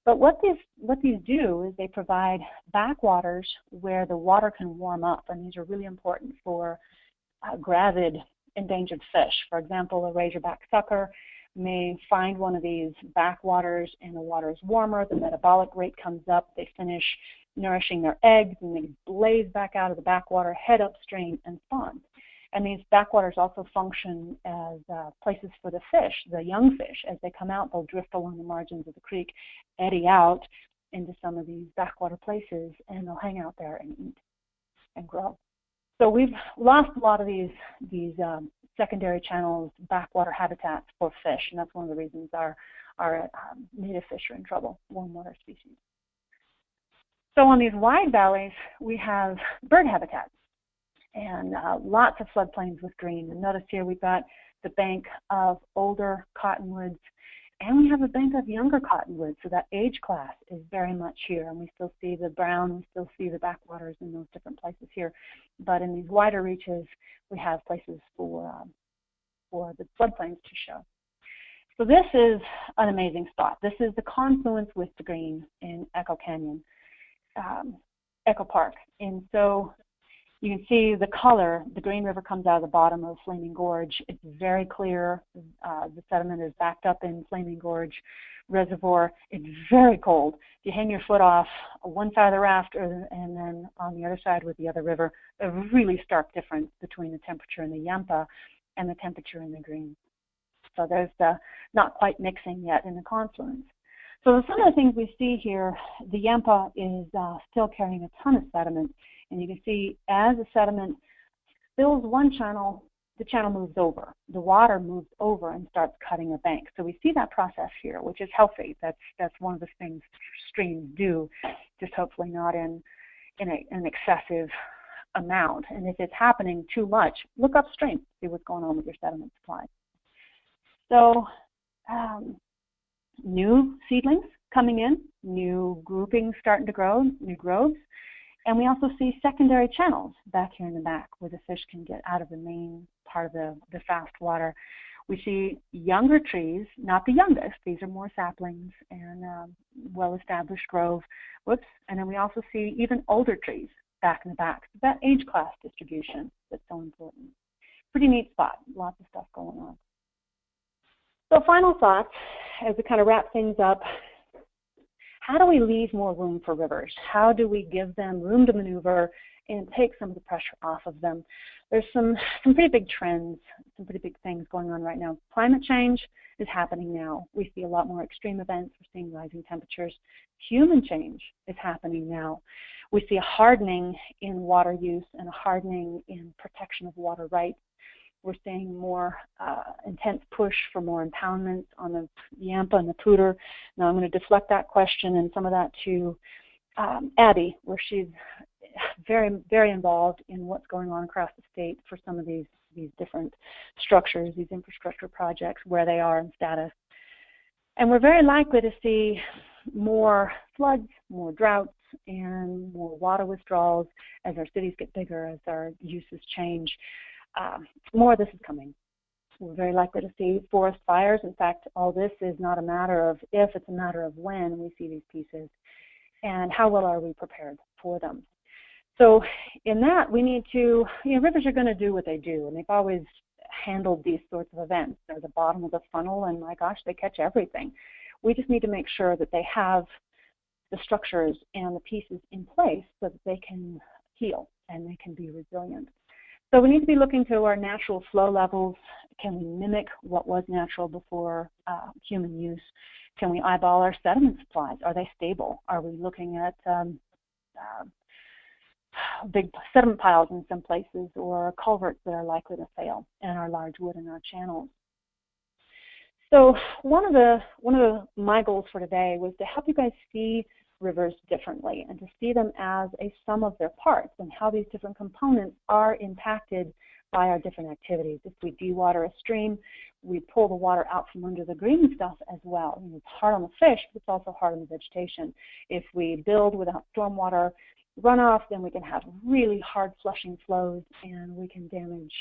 But what these do is they provide backwaters where the water can warm up, and these are really important for gravid endangered fish. For example, a razorback sucker may find one of these backwaters and the water is warmer, the metabolic rate comes up, they finish nourishing their eggs, and they blaze back out of the backwater, head upstream, and spawn. And these backwaters also function as places for the fish, the young fish. As they come out, they'll drift along the margins of the creek, eddy out into some of these backwater places, and they'll hang out there and eat and grow. So we've lost a lot of these secondary channels, backwater habitats for fish, and that's one of the reasons our native fish are in trouble, warm water species. So on these wide valleys, we have bird habitats and lots of floodplains with green. And notice here we've got the bank of older cottonwoods, and we have a bank of younger cottonwoods. So that age class is very much here, and we still see the brown, we still see the backwaters in those different places here. But in these wider reaches, we have places for the floodplains to show. So this is an amazing spot. This is the confluence with the green in Echo Canyon, Echo Park. And so you can see the color. The Green River comes out of the bottom of Flaming Gorge. It's very clear. The sediment is backed up in Flaming Gorge Reservoir. It's very cold. If you hang your foot off one side of the raft and then on the other side with the other river, a really stark difference between the temperature in the Yampa and the temperature in the Green. So there's the not quite mixing yet in the confluence. So some of the things we see here, the Yampa is still carrying a ton of sediment. And you can see as the sediment fills one channel, the channel moves over. The water moves over and starts cutting a bank. So we see that process here, which is healthy. That's one of the things streams do, just hopefully not in an excessive amount. And if it's happening too much, look upstream, see what's going on with your sediment supply. So new seedlings coming in, new groupings starting to grow, new groves. And we also see secondary channels back here in the back where the fish can get out of the main part of the fast water. We see younger trees, not the youngest, these are more saplings and well-established grove. Whoops. And then we also see even older trees back in the back. So that age class distribution that's so important. Pretty neat spot, lots of stuff going on. So final thoughts as we kind of wrap things up. How do we leave more room for rivers? How do we give them room to maneuver and take some of the pressure off of them? There's some pretty big trends, some pretty big things going on right now. Climate change is happening now. We see a lot more extreme events. We're seeing rising temperatures. Human change is happening now. We see a hardening in water use and a hardening in protection of water rights. We're seeing more intense push for more impoundments on the Yampa and the Poudre. Now I'm going to deflect that question and some of that to Abby, where she's very, very involved in what's going on across the state for some of these different structures, these infrastructure projects, where they are in status. And we're very likely to see more floods, more droughts, and more water withdrawals as our cities get bigger, as our uses change. More of this is coming. We're very likely to see forest fires. In fact, all this is not a matter of if, it's a matter of when we see these pieces and how well are we prepared for them. So in that, we need to, rivers are going to do what they do, and they've always handled these sorts of events. They're the bottom of the funnel, and my gosh, they catch everything. We just need to make sure that they have the structures and the pieces in place so that they can heal and they can be resilient. So we need to be looking to our natural flow levels. Can we mimic what was natural before human use? Can we eyeball our sediment supplies? Are they stable? Are we looking at big sediment piles in some places or culverts that are likely to fail and our large wood in our channels? So one of my goals for today was to help you guys see rivers differently and to see them as a sum of their parts and how these different components are impacted by our different activities. If we dewater a stream, we pull the water out from under the green stuff as well. It's hard on the fish, but it's also hard on the vegetation. If we build without stormwater runoff, then we can have really hard flushing flows and we can damage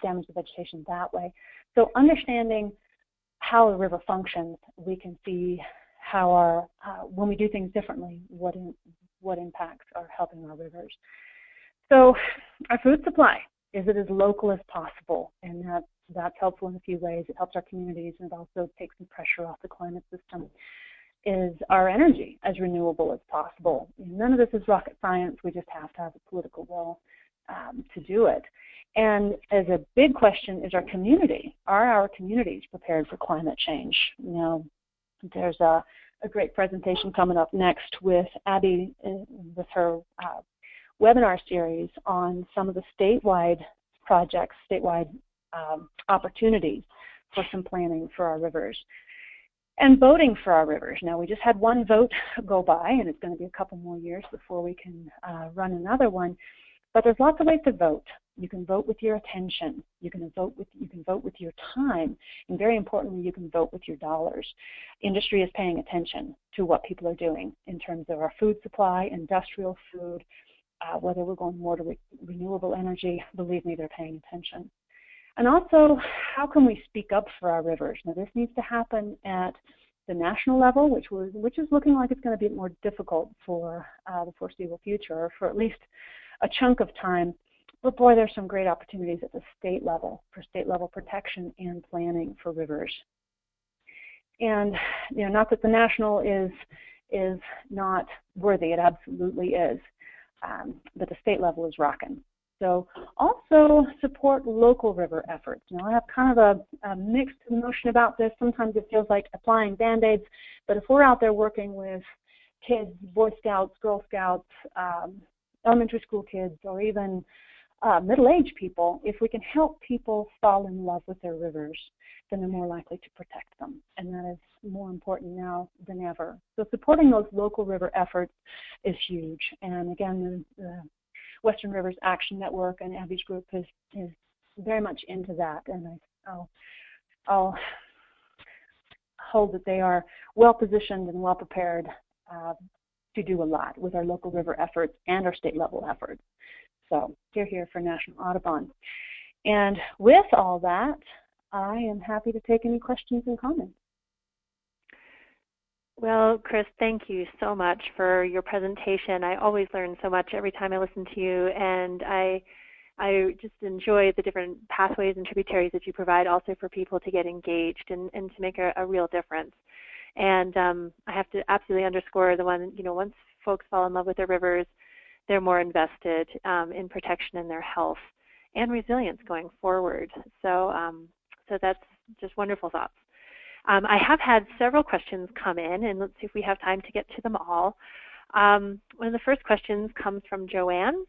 the vegetation that way. So understanding how a river functions, we can see how when we do things differently, what impacts are helping our rivers. So our food supply, is it as local as possible? And that's helpful in a few ways. It helps our communities and it also takes some pressure off the climate system. Is our energy as renewable as possible? None of this is rocket science. We just have to have a political will to do it. And as a big question is our community. Are our communities prepared for climate change? There's a great presentation coming up next with Abby with her webinar series on some of the statewide projects, statewide opportunities for some planning for our rivers. And voting for our rivers. Now, we just had one vote go by, and it's going to be a couple more years before we can run another one. But there's lots of ways to vote. You can vote with your attention. You can vote with your time, and very importantly, you can vote with your dollars. Industry is paying attention to what people are doing in terms of our food supply, industrial food, whether we're going more to renewable energy. Believe me, they're paying attention. And also, how can we speak up for our rivers? Now, this needs to happen at the national level, which is looking like it's going to be more difficult for the foreseeable future, or for at least a chunk of time. But boy, there's some great opportunities at the state level for state level protection and planning for rivers. And not that the national is not worthy; it absolutely is. But the state level is rocking. So Also support local river efforts. Now I have kind of a mixed emotion about this. Sometimes it feels like applying Band-Aids, but if we're out there working with kids, Boy Scouts, Girl Scouts, elementary school kids, or even middle-aged people, if we can help people fall in love with their rivers, then they're more likely to protect them. And that is more important now than ever. So supporting those local river efforts is huge. And again, the Western Rivers Action Network and Abby's group is very much into that. And I'll hold that they are well-positioned and well-prepared to do a lot with our local river efforts and our state-level efforts. So here for National Audubon. And with all that, I am happy to take any questions and comments. Well, Chris, thank you so much for your presentation. I always learn so much every time I listen to you, and I just enjoy the different pathways and tributaries that you provide also for people to get engaged and to make a real difference. And I have to absolutely underscore the one, once folks fall in love with their rivers, they're more invested in protection and their health and resilience going forward. So, so that's just wonderful thoughts. I have had several questions come in, and let's see if we have time to get to them all. One of the first questions comes from Joanne,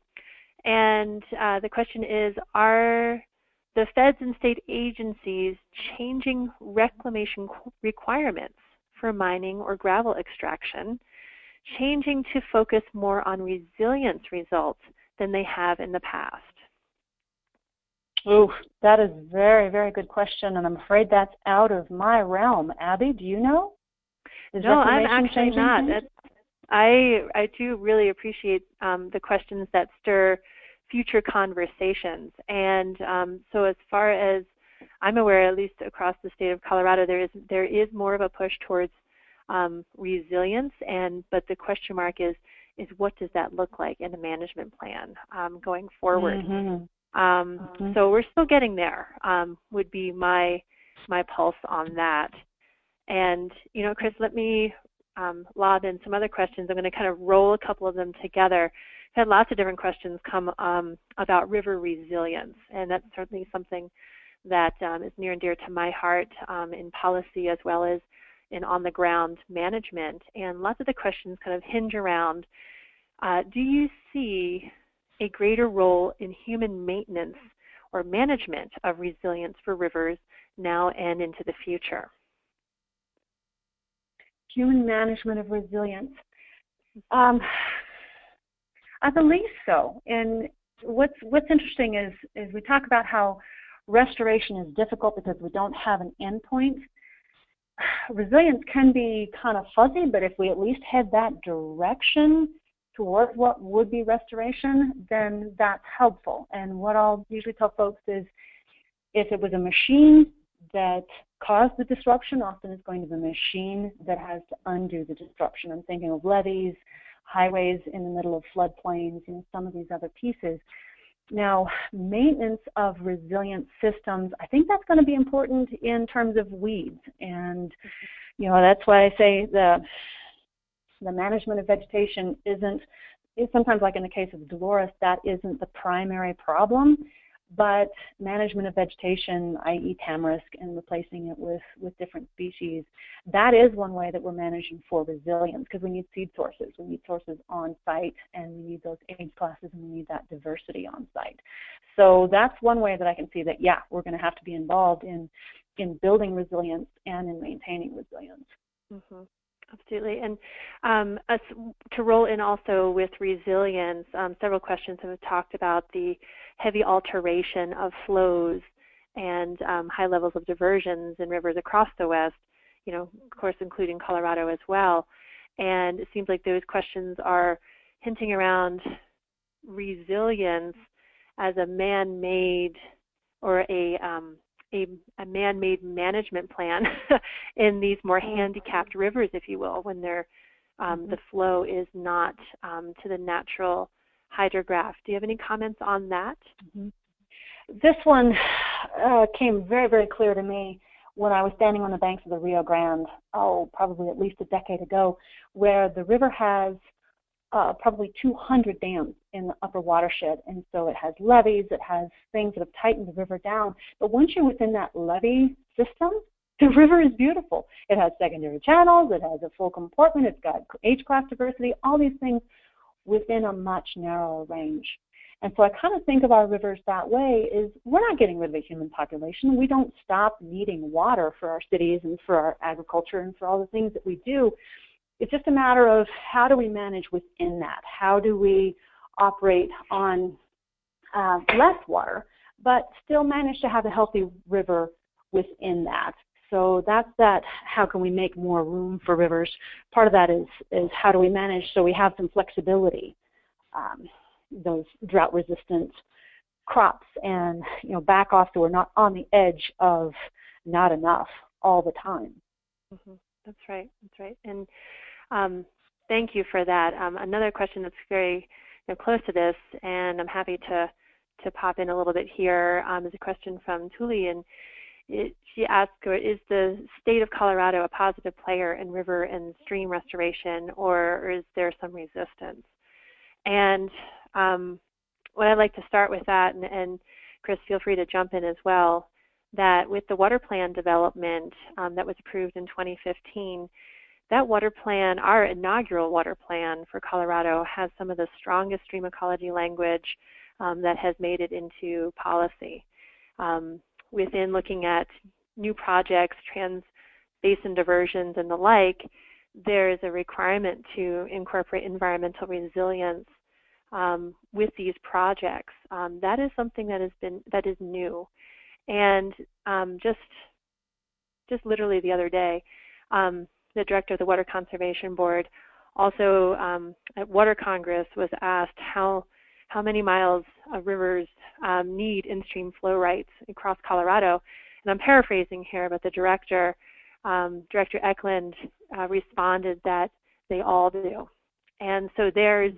and the question is, are the feds and state agencies changing reclamation requirements for mining or gravel extraction, changing to focus more on resilience results than they have in the past? Ooh, that is a very, very good question, and I'm afraid that's out of my realm. Abby, do you know? No, I'm actually not. I do really appreciate the questions that stir future conversations. And so as far as I'm aware, at least across the state of Colorado, there is more of a push towards resilience, but the question mark is what does that look like in a management plan going forward? Mm-hmm. So we're still getting there, would be my pulse on that. And, Chris, let me lob in some other questions. I'm going to kind of roll a couple of them together. I've had lots of different questions come about river resilience, and that's certainly something that is near and dear to my heart in policy as well as in on-the-ground management. And lots of the questions kind of hinge around, do you see a greater role in human maintenance or management of resilience for rivers now and into the future? Human management of resilience. I believe so. And what's interesting is we talk about how restoration is difficult because we don't have an endpoint. Resilience can be kind of fuzzy, but if we at least head that direction towards what would be restoration, then that's helpful. And what I'll usually tell folks is if it was a machine that caused the disruption, often it's going to be a machine that has to undo the disruption. I'm thinking of levees, highways in the middle of floodplains, some of these other pieces. Now, maintenance of resilient systems, I think that's going to be important in terms of weeds. And, that's why I say the management of vegetation is sometimes, like in the case of Dolores, that isn't the primary problem, but management of vegetation, i.e. tamarisk, and replacing it with different species, that is one way that we're managing for resilience, because we need seed sources. We need sources on site, and we need those age classes, and we need that diversity on site. So that's one way that I can see that, yeah, we're going to have to be involved in building resilience and in maintaining resilience. Mm-hmm. Absolutely. And to roll in also with resilience, several questions have talked about the heavy alteration of flows and high levels of diversions in rivers across the West, of course, including Colorado as well. And it seems like those questions are hinting around resilience as a man-made or a man-made management plan in these more handicapped rivers, if you will, when they're the flow is not to the natural hydrograph. Do you have any comments on that? Mm-hmm. This one came very, very clear to me when I was standing on the banks of the Rio Grande, probably at least a decade ago, where the river has probably 200 dams in the upper watershed. And so it has levees, it has things that have tightened the river down. But once you're within that levee system, the river is beautiful. It has secondary channels, it has a full comportment, it's got age class diversity, all these things within a much narrower range. And so I kind of think of our rivers that way, is we're not getting rid of the human population. We don't stop needing water for our cities and for our agriculture and for all the things that we do. It's just a matter of how do we manage within that? How do we operate on less water, but still manage to have a healthy river within that? So that's that. How can we make more room for rivers? Part of that is how do we manage so we have some flexibility, those drought-resistant crops, and back off so we're not on the edge of not enough all the time. Mm-hmm. That's right. That's right. And thank you for that. Another question that's very close to this, and I'm happy to pop in a little bit here, is a question from Tuli, and she asked, is the state of Colorado a positive player in river and stream restoration, or is there some resistance? And what I'd like to start with that, and Chris, feel free to jump in as well, that with the water plan development that was approved in 2015, that water plan, our inaugural water plan for Colorado, has some of the strongest stream ecology language that has made it into policy. Within looking at new projects, trans-basin diversions and the like, there is a requirement to incorporate environmental resilience with these projects. That is something that is new. And just literally the other day, the director of the Water Conservation Board also at Water Congress was asked how many miles of rivers need in-stream flow rights across Colorado. And I'm paraphrasing here, but the Director Eklund, responded that they all do. And so there's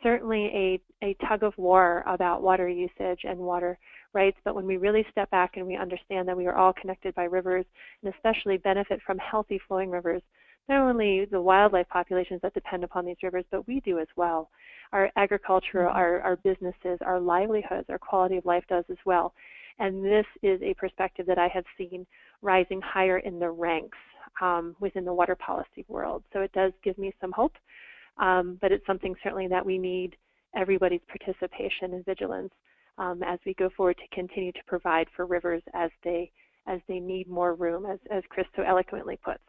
certainly a tug of war about water usage and water rights, but when we really step back and we understand that we are all connected by rivers, and especially benefit from healthy flowing rivers, not only the wildlife populations that depend upon these rivers, but we do as well. Our agriculture, our businesses, our livelihoods, our quality of life does as well. And this is a perspective that I have seen rising higher in the ranks within the water policy world. So it does give me some hope, but it's something certainly that we need everybody's participation and vigilance as we go forward to continue to provide for rivers as they need more room, as Chris so eloquently puts.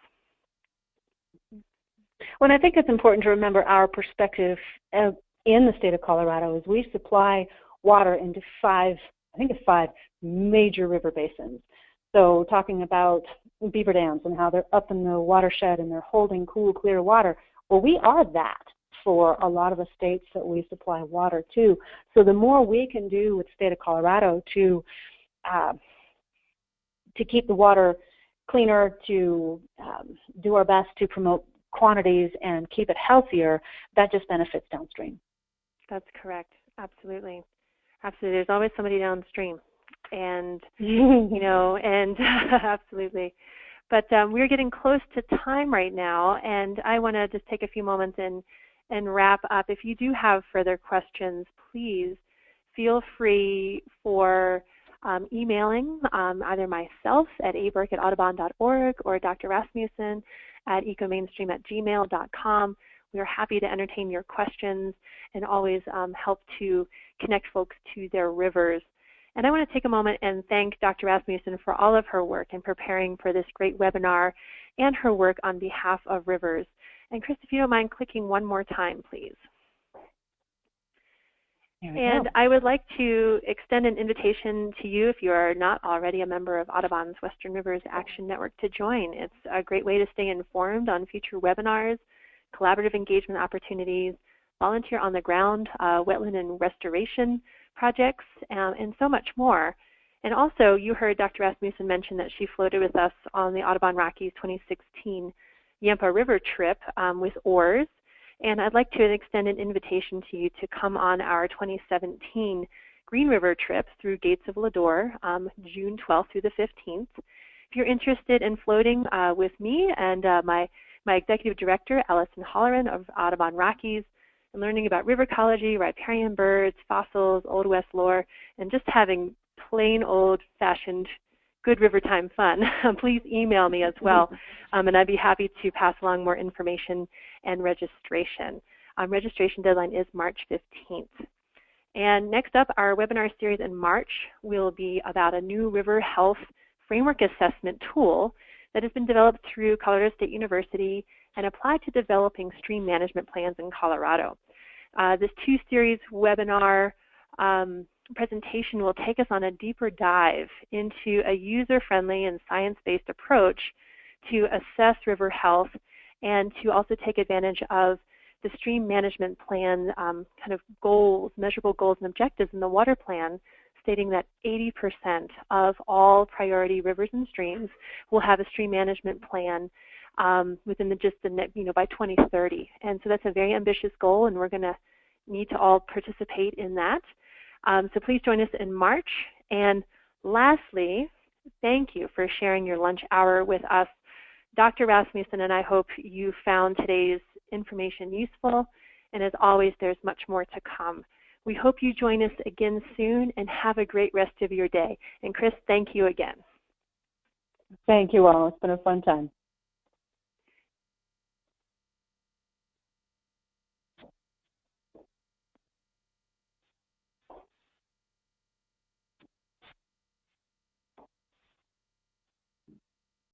Well, I think it's important to remember our perspective in the state of Colorado is we supply water into five major river basins. So talking about beaver dams and how they're up in the watershed and they're holding cool, clear water. Well, we are that for a lot of the states that we supply water to. So the more we can do with the state of Colorado to keep the water cleaner, to do our best to promote quantities and keep it healthier, that just benefits downstream. That's correct. Absolutely. Absolutely. There's always somebody downstream. And, and absolutely. But we're getting close to time right now, and I want to just take a few moments and wrap up. If you do have further questions, please feel free for emailing either myself at aburke@audubon.org or Dr. Rasmussen at EcoMainstream@gmail.com. We are happy to entertain your questions and always help to connect folks to their rivers. And I want to take a moment and thank Dr. Rasmussen for all of her work in preparing for this great webinar and her work on behalf of rivers. And Chris, if you don't mind clicking one more time, please. And I would like to extend an invitation to you, if you are not already a member of Audubon's Western Rivers Action Network, to join. It's a great way to stay informed on future webinars, collaborative engagement opportunities, volunteer on the ground, wetland and restoration projects, and so much more. And also, you heard Dr. Rasmussen mention that she floated with us on the Audubon Rockies 2016 Yampa River trip with oars. And I'd like to extend an invitation to you to come on our 2017 Green River trip through Gates of Lodore, June 12th through the 15th. If you're interested in floating with me and my executive director, Allison Holleran of Audubon Rockies, and learning about river ecology, riparian birds, fossils, Old West lore, and just having plain old-fashioned good river time fun, please email me as well, and I'd be happy to pass along more information and registration. Registration deadline is March 15th. And next up, our webinar series in March will be about a new river health framework assessment tool that has been developed through Colorado State University and applied to developing stream management plans in Colorado. This two-series webinar presentation will take us on a deeper dive into a user-friendly and science-based approach to assess river health and to also take advantage of the stream management plan kind of goals, measurable goals and objectives in the water plan, stating that 80% of all priority rivers and streams will have a stream management plan within by 2030. And so that's a very ambitious goal, and we're going to need to all participate in that. So please join us in March. And lastly, thank you for sharing your lunch hour with us. Dr. Rasmussen and I hope you found today's information useful, and as always, there's much more to come. We hope you join us again soon, and have a great rest of your day. And Chris, thank you again. Thank you all. It's been a fun time.